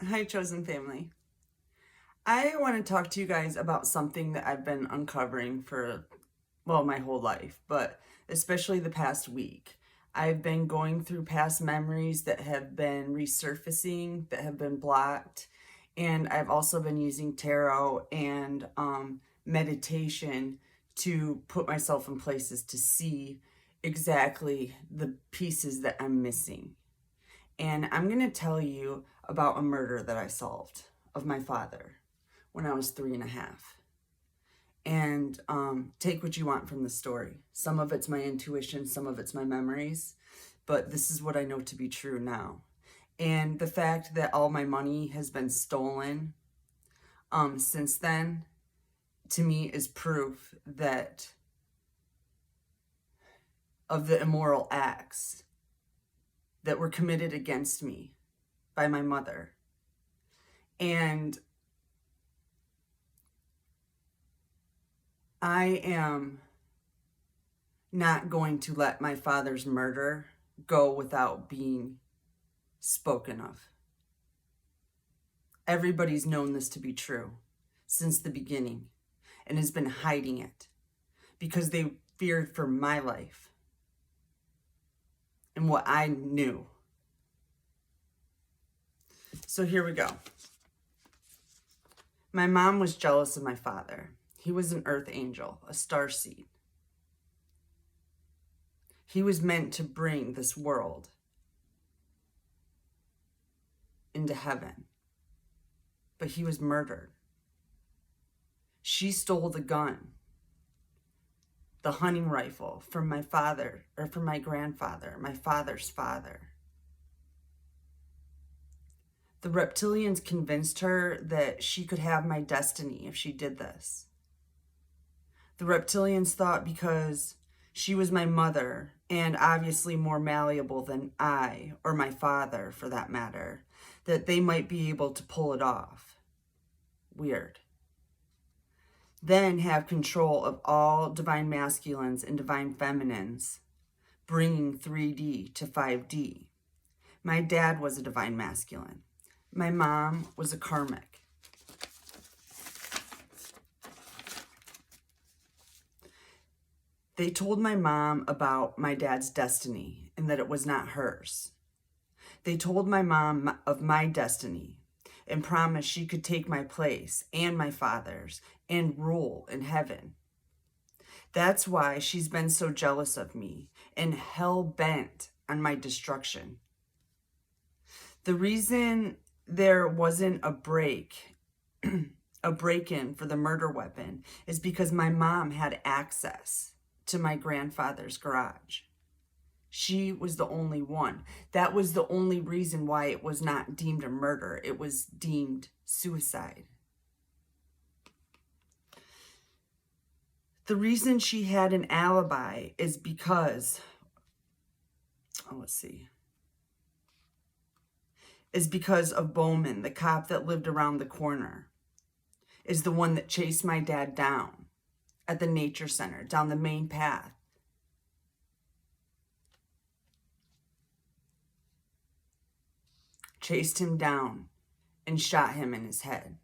Hi, Chosen Family. I want to talk to you guys about something that I've been uncovering for, well, my whole life, but especially the past week. I've been going through past memories that have been resurfacing, that have been blocked, and I've also been using tarot and meditation to put myself in places to see exactly the pieces that I'm missing. And I'm going to tell you about a murder that I solved of my father when I was 3.5. And take what you want from the story. Some of it's my intuition, some of it's my memories, but this is what I know to be true now. And the fact that all my money has been stolen since then, to me, is proof that of the immoral acts that were committed against me by my mother. And I am not going to let my father's murder go without being spoken of. Everybody's known this to be true since the beginning and has been hiding it because they feared for my life and what I knew. So here we go. My mom was jealous of my father. He was an earth angel, a starseed. He was meant to bring this world into heaven, but he was murdered. She stole the gun, the hunting rifle from my father, or from my grandfather, my father's father. The reptilians convinced her that she could have my destiny if she did this. The reptilians thought because she was my mother, and obviously more malleable than I, or my father for that matter, that they might be able to pull it off. Weird. Then have control of all divine masculines and divine feminines, bringing 3D to 5D. My dad was a divine masculine. My mom was a karmic. They told my mom about my dad's destiny and that it was not hers. They told my mom of my destiny and promised she could take my place and my father's and rule in heaven. That's why she's been so jealous of me and hell-bent on my destruction. The reason there wasn't a break-in for the murder weapon is because my mom had access to my grandfather's garage. She was the only one. That was the only reason why it was not deemed a murder. It was deemed suicide. The reason she had an alibi is because, is because of Bowman, the cop that lived around the corner, is the one that chased my dad down at the nature center, down the main path. Chased him down and shot him in his head.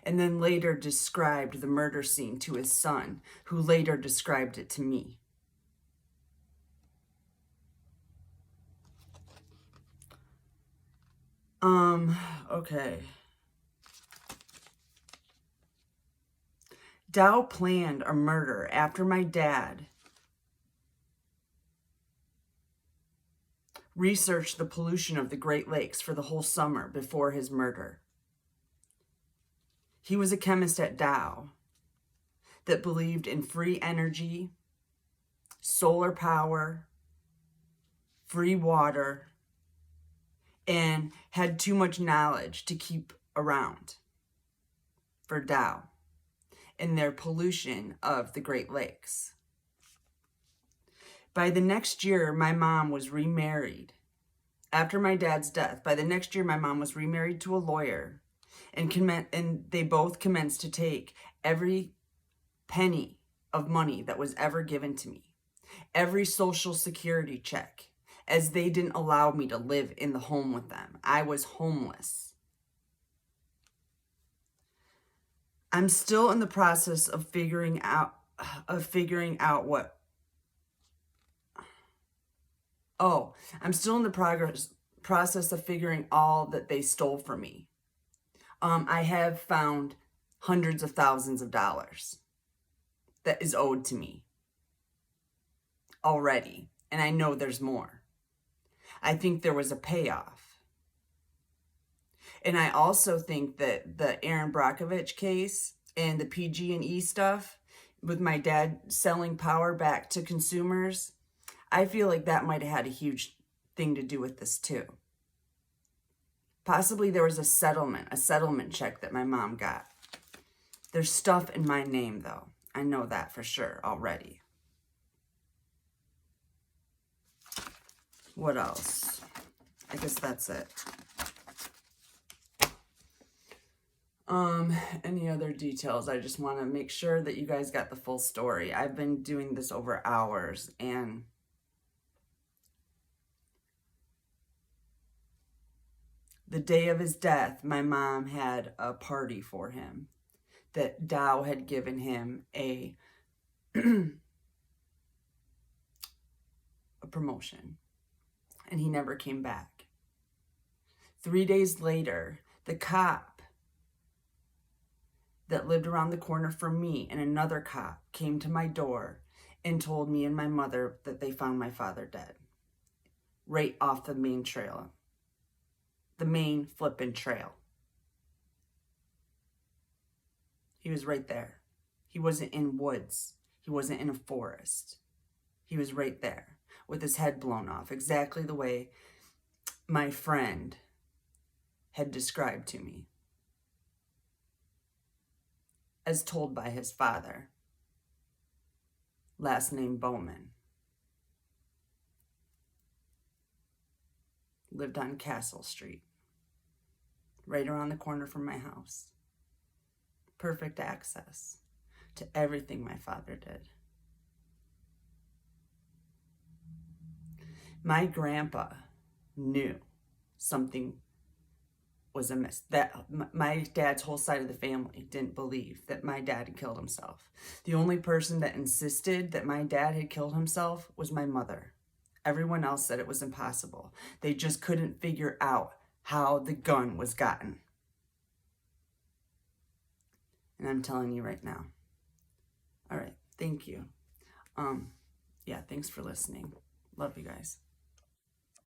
And then later described the murder scene to his son, who later described it to me. Okay. Dow planned a murder after my dad researched the pollution of the Great Lakes for the whole summer before his murder. He was a chemist at Dow that believed in free energy, solar power, free water, and had too much knowledge to keep around for Dow and their pollution of the Great Lakes. By the next year, my mom was remarried. After my dad's death, by the next year, my mom was remarried to a lawyer, and they both commenced to take every penny of money that was ever given to me, every social security check, as they didn't allow me to live in the home with them. I was homeless. I'm still in the process of figuring out what, I'm still in the process of figuring all that they stole from me. I have found hundreds of thousands of dollars that is owed to me already, and I know there's more. I think there was a payoff. And I also think that the Erin Brockovich case and the PG&E stuff with my dad selling power back to consumers, I feel like that might have had a huge thing to do with this too. Possibly there was a settlement check that my mom got. There's stuff in my name though. I know that for sure already. What else? I guess that's it. Any other details? I just want to make sure that you guys got the full story. I've been doing this over hours, and the day of his death, my mom had a party for him that Dow had given him a promotion, and he never came back. 3 days later, the cop that lived around the corner from me and another cop came to my door and told me and my mother that they found my father dead right off the main trail, the main flippin' trail. He was right there. He wasn't in woods. He wasn't in a forest. He was right there with his head blown off, exactly the way my friend had described to me, as told by his father, last name Bowman. Lived on Castle Street, right around the corner from my house. Perfect access to everything my father did. My grandpa knew something was amiss. That my dad's whole side of the family didn't believe that my dad had killed himself. The only person that insisted that my dad had killed himself was my mother. Everyone else said it was impossible. They just couldn't figure out how the gun was gotten. And I'm telling you right now. All right, thank you. Yeah, thanks for listening. Love you guys.